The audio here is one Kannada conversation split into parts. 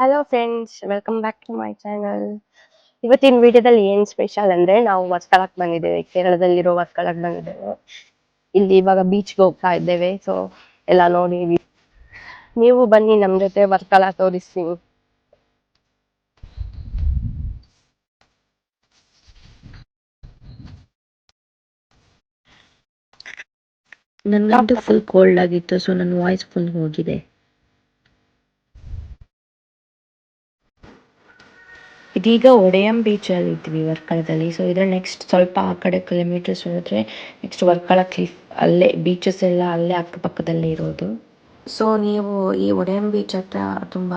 Hello friends, welcome back to my channel. ಇವತ್ತಿನ ವಿಡಿಯೋದಲ್ಲಿ ಏನು ಸ್ಪೆಷಲ್ ಅಂದರೆ ನಾವು ವರ್ಕಲಕ್ಕೆ ಬಂದಿದ್ದೇವೆ. ಕೇರಳದಲ್ಲಿರೋ ವರ್ಕಲಕ್ಕೆ ಬಂದಿದ್ದೇವೆ. ಇಲ್ಲಿ ಇವಾಗ ಬೀಚ್ಗೆ ಹೋಗ್ತಾ ಇದ್ದೇವೆ. ಸೊ ಎಲ್ಲ ನೋಡಿ, ನೀವು ಬನ್ನಿ ನಮ್ಮ ಜೊತೆ ವರ್ಕಲ ತೋರಿಸ್ತೀನಿ. ನನಗಂತೂ ಫುಲ್ ಕೋಲ್ಡ್ ಆಗಿತ್ತು, ಸೊ ನನ್ನ ವಾಯ್ಸ್ ಫುಲ್ ಹೋಗಿದೆ. ಇದೀಗ ಒಡೆಯಂ ಬೀಚಲ್ಲಿ ಇದ್ವಿ ವರ್ಕಳದಲ್ಲಿ. ಸೊ ಇದರ ನೆಕ್ಸ್ಟ್ ಸ್ವಲ್ಪ ಆ ಕಡೆ ಕಿಲೋಮೀಟರ್ಸ್ ಹೋದರೆ ನೆಕ್ಸ್ಟ್ ವರ್ಕಳ ಕ್ಲಿಫ್, ಅಲ್ಲೇ ಬೀಚಸ್ ಎಲ್ಲ ಅಲ್ಲೇ ಅಕ್ಕಪಕ್ಕದಲ್ಲೇ ಇರೋದು. ಸೊ ನೀವು ಈ ಒಡೆಯಂ ಬೀಚ್ ಹತ್ರ ತುಂಬ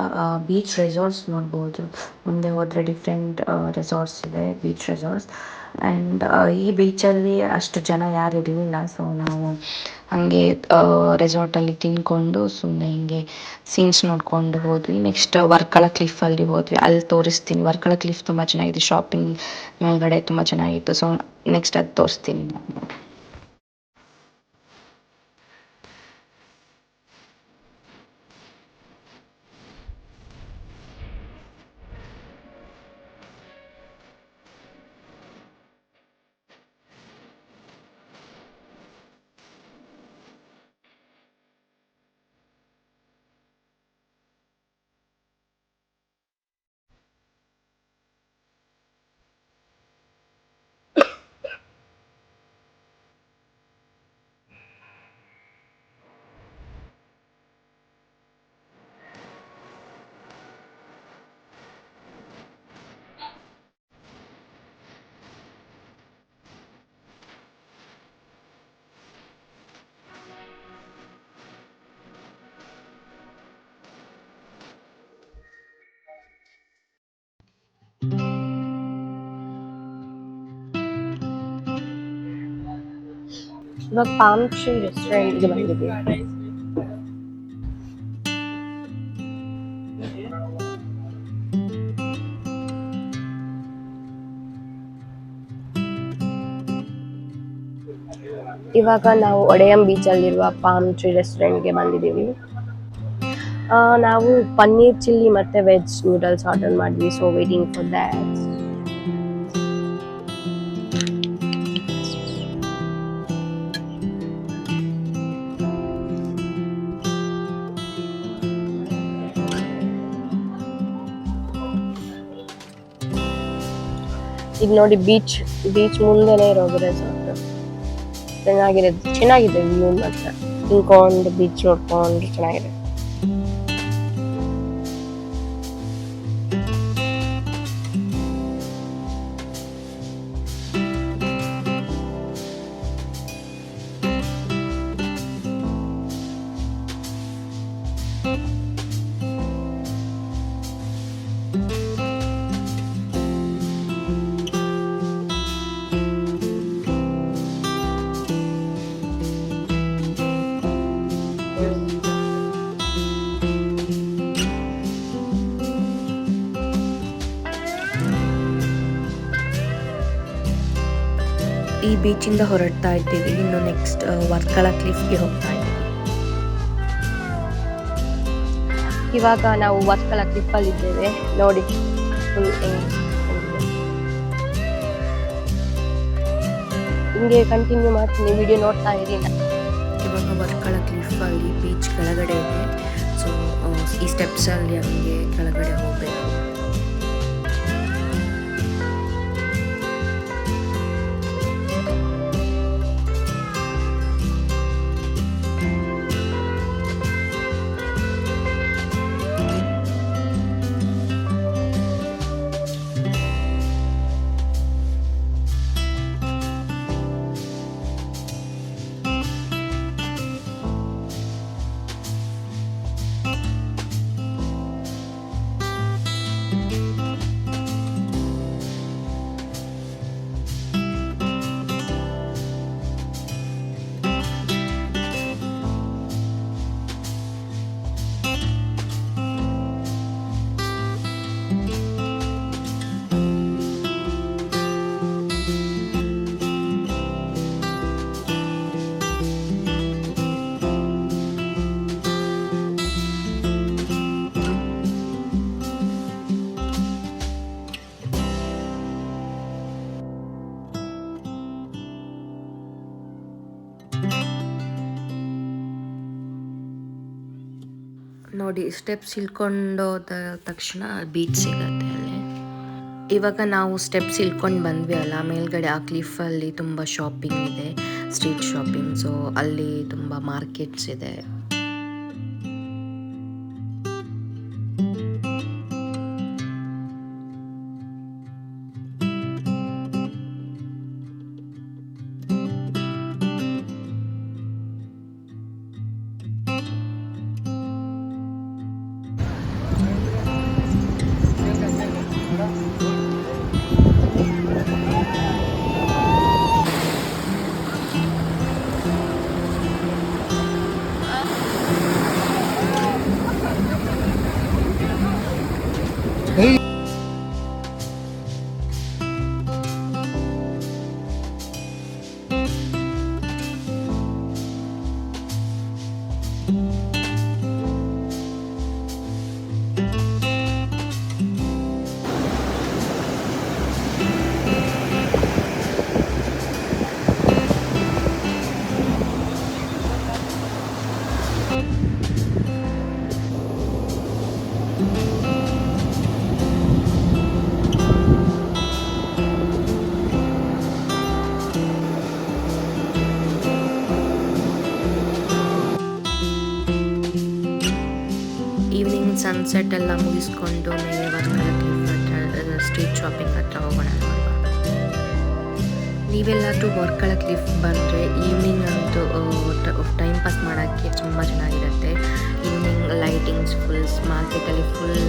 ಬೀಚ್ ರೆಸಾರ್ಟ್ಸ್ ನೋಡ್ಬೋದು. ಮುಂದೆ ಹೋದರೆ ಡಿಫ್ರೆಂಟ್ ರೆಸಾರ್ಟ್ಸ್ ಇದೆ, ಬೀಚ್ ರೆಸಾರ್ಟ್ಸ್. ಆ್ಯಂಡ್ ಈ ಬೀಚಲ್ಲಿ ಅಷ್ಟು ಜನ ಯಾರು ಇರಲಿಲ್ಲ. ಸೊ ನಾವು ಹಾಗೆ ರೆಸಾರ್ಟಲ್ಲಿ ತಿಂದ್ಕೊಂಡು ಸುಮ್ಮನೆ ಹಿಂಗೆ ಸೀನ್ಸ್ ನೋಡ್ಕೊಂಡು ಹೋದ್ವಿ. ನೆಕ್ಸ್ಟ್ ವರ್ಕಳ ಕ್ಲಿಫಲ್ಲಿ ಹೋದ್ವಿ, ಅಲ್ಲಿ ತೋರಿಸ್ತೀನಿ. ವರ್ಕಳ ಕ್ಲಿಫ್ ತುಂಬ ಚೆನ್ನಾಗಿದೆ, ಶಾಪಿಂಗ್ ಮೇಲ್ಗಡೆ ತುಂಬ ಚೆನ್ನಾಗಿತ್ತು. ಸೊ ನೆಕ್ಸ್ಟ್ ಅದು ತೋರಿಸ್ತೀನಿ. ಇವಾಗ ಪಾಮ್ ಟ್ರೀ ರೆಸ್ಟೋರೆಂಟ್ಗೆ ಬಂದಿದ್ದೀವಿ. ಇವಾಗ ನಾವು ಒಡೆಯಂ ಬೀಚಲ್ಲಿರುವ ಪಾಮ್ ಟ್ರೀ ರೆಸ್ಟೋರೆಂಟ್ಗೆ ಬಂದಿದ್ದೀವಿ. ನಾವು ಪನ್ನೀರ್ ಚಿಲ್ಲಿ ಮತ್ತು ವೆಜ್ ನೂಡಲ್ಸ್ ಆರ್ಡರ್ ಮಾಡಿದ್ವಿ. So waiting for that. ಈಗ ನೋಡಿ, ಬೀಚ್ ಮುಂದೆನೇ ಇರೋದು ರೆಸಾರ್ಟ್. ಚೆನ್ನಾಗಿದೆ ವ್ಯೂ. ಮಾತ್ರ ತಿನ್ಕೊಂಡು ಬೀಚ್ ನೋಡ್ಕೊಂಡು ಚೆನ್ನಾಗಿದೆ. ಈ ಬೀಚಿಂದ ಹೊರಡ್ತಾ ಇದ್ದೀವಿ. ಇನ್ನು ನೆಕ್ಸ್ಟ್ ವರ್ಕಳ ಕ್ಲಿಫ್ಗೆ ಹೋಗ್ತಾ ಇದ್ದೀವಿ. ಇವಾಗ ನಾವು ವರ್ಕಲ ಕ್ಲಿಫಲ್ಲಿ ಇದ್ದೇವೆ. ನೋಡಿ ಹಿಂಗೆ ಕಂಟಿನ್ಯೂ ಮಾಡ್ತೀನಿ, ವಿಡಿಯೋ ನೋಡ್ತಾ ಇರಿ. ಇವಾಗ ವರ್ಕಳ ಕ್ಲಿಫಲ್ಲಿ ಬೀಚ್ ಕೆಳಗಡೆ ಇದೆ. ಸೊ ಈ ಸ್ಟೆಪ್ಸಲ್ಲಿ ಹಂಗೆ ಕೆಳಗಡೆ ಹೋಗಬೇಕು. ನೋಡಿ ಸ್ಟೆಪ್ಸ್ ಇಳ್ಕೊಂಡೋದ ತಕ್ಷಣ ಬೀಚ್ ಸಿಗತ್ತೆ ಅಲ್ಲಿ. ಇವಾಗ ನಾವು ಸ್ಟೆಪ್ಸ್ ಇಳ್ಕೊಂಡು ಬಂದ್ವಿ ಅಲ್ಲ, ಮೇಲ್ಗಡೆ ಆ ಕ್ಲಿಫಲ್ಲಿ ತುಂಬ ಶಾಪಿಂಗ್ ಇದೆ, ಸ್ಟ್ರೀಟ್ ಶಾಪಿಂಗ್. ಸೊ ಅಲ್ಲಿ ತುಂಬ ಮಾರ್ಕೆಟ್ಸ್ ಇದೆ. ಈವ್ನಿಂಗ್ ಸನ್ಸೆಟ್ ಎಲ್ಲ ಮುಗಿಸ್ಕೊಂಡು ಮೇಲೆ ವರ್ಕಲ ಕ್ಲಿಫ್ ಹತ್ರ ಸ್ಟ್ರೀಟ್ ಶಾಪಿಂಗ್ ಹತ್ರ ಹೋಗೋಣ ಅಲ್ವಾ. ನೀವೆಲ್ಲಾದರೂ ವರ್ಕಳ ಕ್ಲಿಫ್ ಬಂದರೆ ಈವ್ನಿಂಗ್ ಅಂತೂ ಟೈಮ್ ಪಾಸ್ ಮಾಡೋಕ್ಕೆ ತುಂಬ ಚೆನ್ನಾಗಿರುತ್ತೆ. ಈವ್ನಿಂಗ್ ಲೈಟಿಂಗ್ಸ್ ಫುಲ್ಸ್ ಮಾರ್ಕೆಟಲ್ಲಿ ಫುಲ್